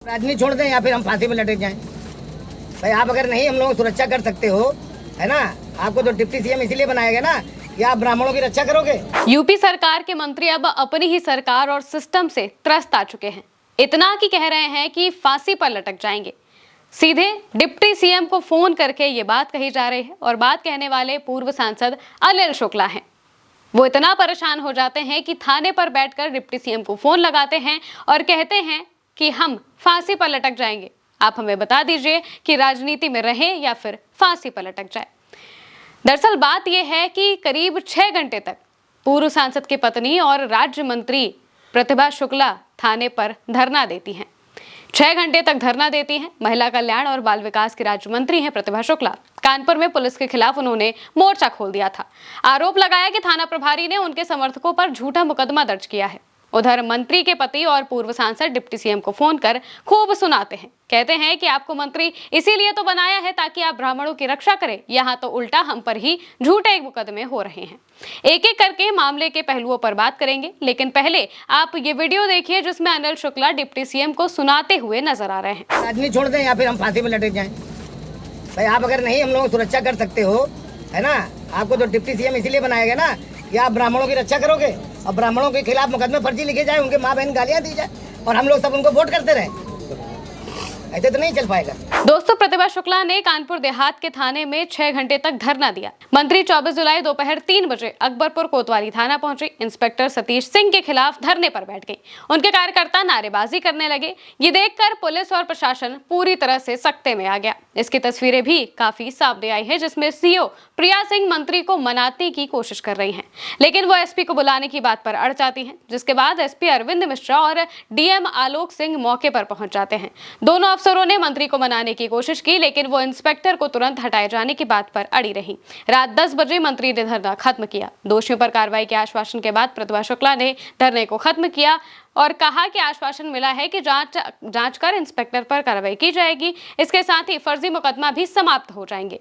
राजनीति छोड़ दें या फिर हम फांसी में लटक जाएं। भाई आप अगर नहीं हम लोग सुरक्षा कर सकते हो, है ना, आपको तो डिप्टी सीएम इसीलिए बनाया गया ना कि आप ब्राह्मणों की रक्षा करोगे। यूपी सरकार के मंत्री अब अपनी ही सरकार और सिस्टम से त्रस्त आ चुके हैं। इतना कि कह रहे हैं कि फांसी पर लटक जाएंगे। सीधे डिप्टी सीएम को फोन करके ये बात कही जा रही है और बात कहने वाले पूर्व सांसद अनिल शुक्ला हैं। वो इतना परेशान हो जाते हैं कि थाने पर बैठकर डिप्टी सीएम को फोन लगाते हैं और कहते हैं कि हम फांसी पर लटक जाएंगे, आप हमें बता दीजिए कि राजनीति में रहें या फिर फांसी पर लटक जाए। दरअसल बात यह है कि करीब 6 घंटे तक पूर्व सांसद की पत्नी और राज्य मंत्री प्रतिभा शुक्ला थाने पर धरना देती हैं। 6 घंटे तक धरना देती हैं। महिला कल्याण और बाल विकास की राज्य मंत्री हैं प्रतिभा शुक्ला। कानपुर में पुलिस के खिलाफ उन्होंने मोर्चा खोल दिया था। आरोप लगाया कि थाना प्रभारी ने उनके समर्थकों पर झूठा मुकदमा दर्ज किया है। उधर मंत्री के पति और पूर्व सांसद डिप्टी सीएम को फोन कर खूब सुनाते हैं। कहते हैं कि आपको मंत्री इसीलिए तो बनाया है ताकि आप ब्राह्मणों की रक्षा करें, यहाँ तो उल्टा हम पर ही झूठे मुकदमे हो रहे हैं। एक एक करके मामले के पहलुओं पर बात करेंगे, लेकिन पहले आप ये वीडियो देखिए जिसमें अनिल शुक्ला डिप्टी सीएम को सुनाते हुए नजर आ रहे हैं। राजनीति छोड़ दें या फिर हम फांसी में लटक जाएं। भाई आप अगर नहीं हम लोग सुरक्षा कर सकते हो, है ना, आपको तो डिप्टी सीएम इसीलिए बनाया गया ना कि आप ब्राह्मणों की रक्षा करोगे और ब्राह्मणों के खिलाफ मुकदमे फर्जी लिखे जाए, उनके माँ बहन गालियां दी जाए और हम लोग सब उनको वोट करते रहे। ऐसे तो नहीं चल पाएगा। दोस्तों, प्रतिभा शुक्ला ने कानपुर देहात के थाने में 6 घंटे तक धरना दिया। मंत्री 24 जुलाई दोपहर 3 बजे अकबरपुर कोतवाली थाना पहुंचे। इंस्पेक्टर सतीश सिंह के खिलाफ धरने पर बैठ गए। उनके कार्यकर्ता नारेबाजी करने लगे। ये देखकर पुलिस और प्रशासन पूरी तरह से सख्ते में आ गया। इसकी तस्वीरें भी काफी सामने आई है, जिसमें सीओ प्रिया सिंह मंत्री को मनाने की कोशिश कर रही हैं, लेकिन वो एसपी को बुलाने की बात पर अड़ जाती हैं। जिसके बाद एसपी अरविंद मिश्रा और डीएम आलोक सिंह मौके पर पहुंच जाते हैं। दोनों अफसरों ने मंत्री को मनाने की कोशिश की, लेकिन वो इंस्पेक्टर को तुरंत हटाए जाने की बात पर अड़ी रही। रात 10 बजे मंत्री ने धरना खत्म किया। दोषियों पर कार्रवाई के आश्वासन के बाद प्रतिभा शुक्ला ने धरने को खत्म किया और कहा कि आश्वासन मिला है कि जांच कर इंस्पेक्टर पर कार्रवाई की जाएगी। इसके साथ ही फर्जी मुकदमा भी समाप्त हो जाएंगे।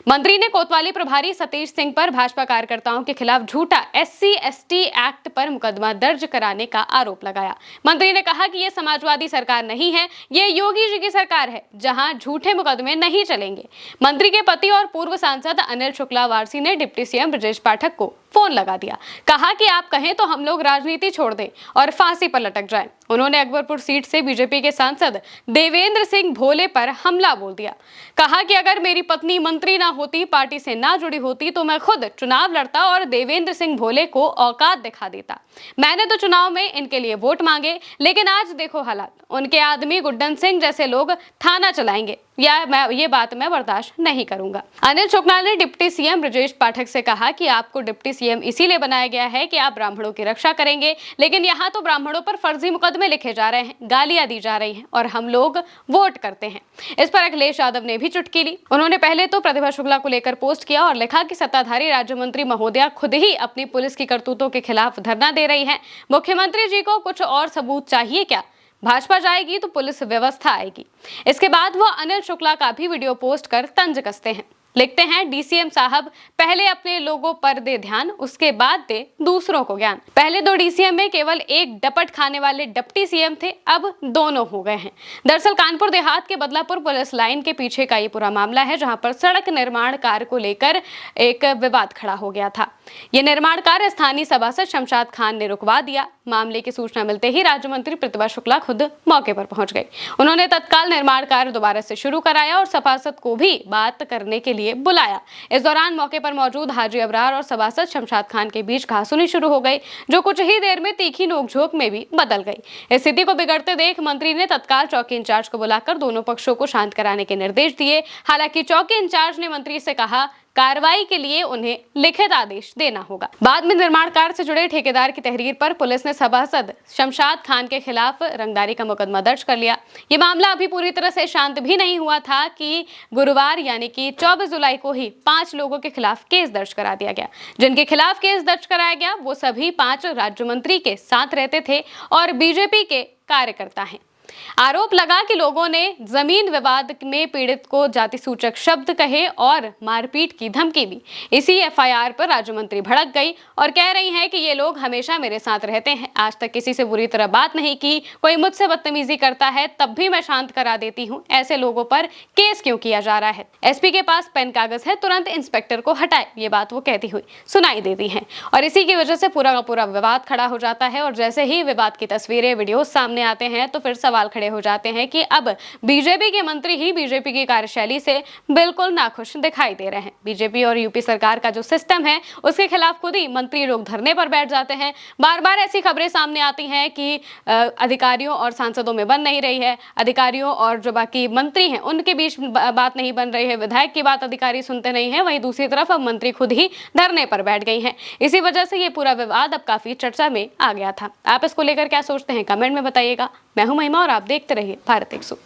मंत्री ने कोतवाली प्रभारी सतीश सिंह पर भाजपा कार्यकर्ताओं के खिलाफ झूठा SC/ST एक्ट पर मुकदमा दर्ज कराने का आरोप लगाया। मंत्री ने कहा कि ये समाजवादी सरकार नहीं है, ये योगी जी की सरकार है, जहां झूठे मुकदमे नहीं चलेंगे। मंत्री के पति और पूर्व सांसद अनिल शुक्ला वारसी ने डिप्टी सीएम ब्रजेश पाठक को फोन लगा दिया। कहा कि आप कहें तो हम लोग राजनीति छोड़ दें और फांसी पर लटक जाएं। उन्होंने अकबरपुर सीट से बीजेपी के सांसद देवेंद्र सिंह भोले पर हमला बोल दिया। कहा कि अगर मेरी पत्नी मंत्री ना होती, पार्टी से ना जुड़ी होती, तो मैं खुद चुनाव लड़ता और देवेंद्र सिंह भोले को औकात दिखा देता। मैंने तो चुनाव में इनके लिए वोट मांगे, लेकिन आज देखो हालात। उनके आदमी गुड्डन सिंह जैसे लोग थाना चलाएंगे, ये बात मैं बर्दाश्त नहीं करूंगा। अनिल शुक्ला ने डिप्टी सीएम ब्रजेश पाठक से कहा कि आपको डिप्टी सीएम इसीलिए बनाया गया है कि आप ब्राह्मणों की रक्षा करेंगे, लेकिन यहाँ तो ब्राह्मणों पर फर्जी मुकदमे लिखे जा रहे हैं, गालियां दी जा रही हैं और हम लोग वोट करते हैं। इस पर अखिलेश यादव ने भी चुटकी ली। उन्होंने पहले तो प्रतिभा शुक्ला को लेकर पोस्ट किया और लिखा कि सत्ताधारी राज्य मंत्री महोदया खुद ही अपनी पुलिस की करतूतों के खिलाफ धरना दे रही है। मुख्यमंत्री जी को कुछ और सबूत चाहिए क्या? भाजपा जाएगी तो पुलिस व्यवस्था आएगी। इसके बाद वो अनिल शुक्ला का भी वीडियो पोस्ट कर तंज कसते हैं। लिखते हैं, डीसीएम साहब पहले अपने लोगों पर दे ध्यान, उसके बाद दे दूसरों को ज्ञान। पहले 2 डीसीएम में केवल एक डपट खाने वाले डिप्टी सीएम थे, अब दोनों हो गए हैं। दरअसल कानपुर देहात के बदलापुर पुलिस लाइन के पीछे का ये पूरा मामला है, जहां पर सड़क निर्माण कार्य को लेकर एक विवाद खड़ा हो गया था। ये निर्माण कार्य स्थानीय सभासद शमशाद खान ने रुकवा दिया। मामले की सूचना मिलते ही राज्य मंत्री प्रतिभा शुक्ला खुद मौके पर पहुंच गई। उन्होंने तत्काल निर्माण कार्य दोबारा से शुरू कराया और सभासद को भी बात करने के लिए बुलाया। इस दौरान मौके पर मौजूद हाजी अबरार और सभासद शमशाद खान के बीच कहासुनी शुरू हो गई, जो कुछ ही देर में तीखी नोकझोंक में भी बदल गई। स्थिति को बिगड़ते देख मंत्री ने तत्काल चौकी इंचार्ज को बुलाकर दोनों पक्षों को शांत कराने के निर्देश दिए। हालांकि चौकी इंचार्ज ने मंत्री से कहा कार्रवाई के लिए उन्हें लिखित आदेश देना होगा। बाद में निर्माण कार्य से जुड़े ठेकेदार की तहरीर पर पुलिस ने सभासद शमशाद खान के खिलाफ रंगदारी का मुकदमा दर्ज कर लिया। ये मामला अभी पूरी तरह से शांत भी नहीं हुआ था कि गुरुवार यानी कि 24 जुलाई को ही 5 लोगों के खिलाफ केस दर्ज करा दिया गया। जिनके खिलाफ केस दर्ज कराया गया वो सभी 5 राज्य मंत्री के साथ रहते थे और बीजेपी के कार्यकर्ता हैं। आरोप लगा कि लोगों ने जमीन विवाद में पीड़ित को जाति सूचक शब्द कहे और मारपीट की धमकी दी। इसी एफआईआर पर राज्य मंत्री भड़क गई और कह रही हैं कि ये लोग हमेशा मेरे साथ रहते हैं, आज तक किसी से बुरी तरह बात नहीं की, कोई मुझसे बदतमीजी करता है तब भी मैं शांत करा देती हूँ, ऐसे लोगों पर केस क्यों किया जा रहा है? एसपी के पास पेन कागज है, तुरंत इंस्पेक्टर को हटाए, ये बात वो कहती हुई सुनाई देती है और इसी की वजह से पूरा का पूरा विवाद खड़ा हो जाता है। और जैसे ही विवाद की तस्वीरें वीडियो सामने आते हैं तो फिर सवाल खड़े हो जाते हैं कि अब बीजेपी के मंत्री ही बीजेपी की कार्यशैली से बिल्कुल नाखुश दिखाई दे रहे हैं। बीजेपी और यूपी सरकार का जो सिस्टम है उसके खिलाफ खुद ही मंत्री लोग धरने पर बैठ जाते हैं। बार बार ऐसी खबरें सामने आती हैं कि अधिकारियों और सांसदों में बन नहीं रही है, अधिकारियों और जो बाकी मंत्री हैं उनके बीच बात नहीं बन रही है, विधायक की बात अधिकारी सुनते नहीं है, वहीं दूसरी तरफ अब मंत्री खुद ही धरने पर बैठ गई हैं। इसी वजह से ये पूरा विवाद अब काफी चर्चा में आ गया था। आप इसको लेकर क्या सोचते हैं कमेंट में बताइएगा। मैं हूं महिमा और आप देखते रहिए भारत 100।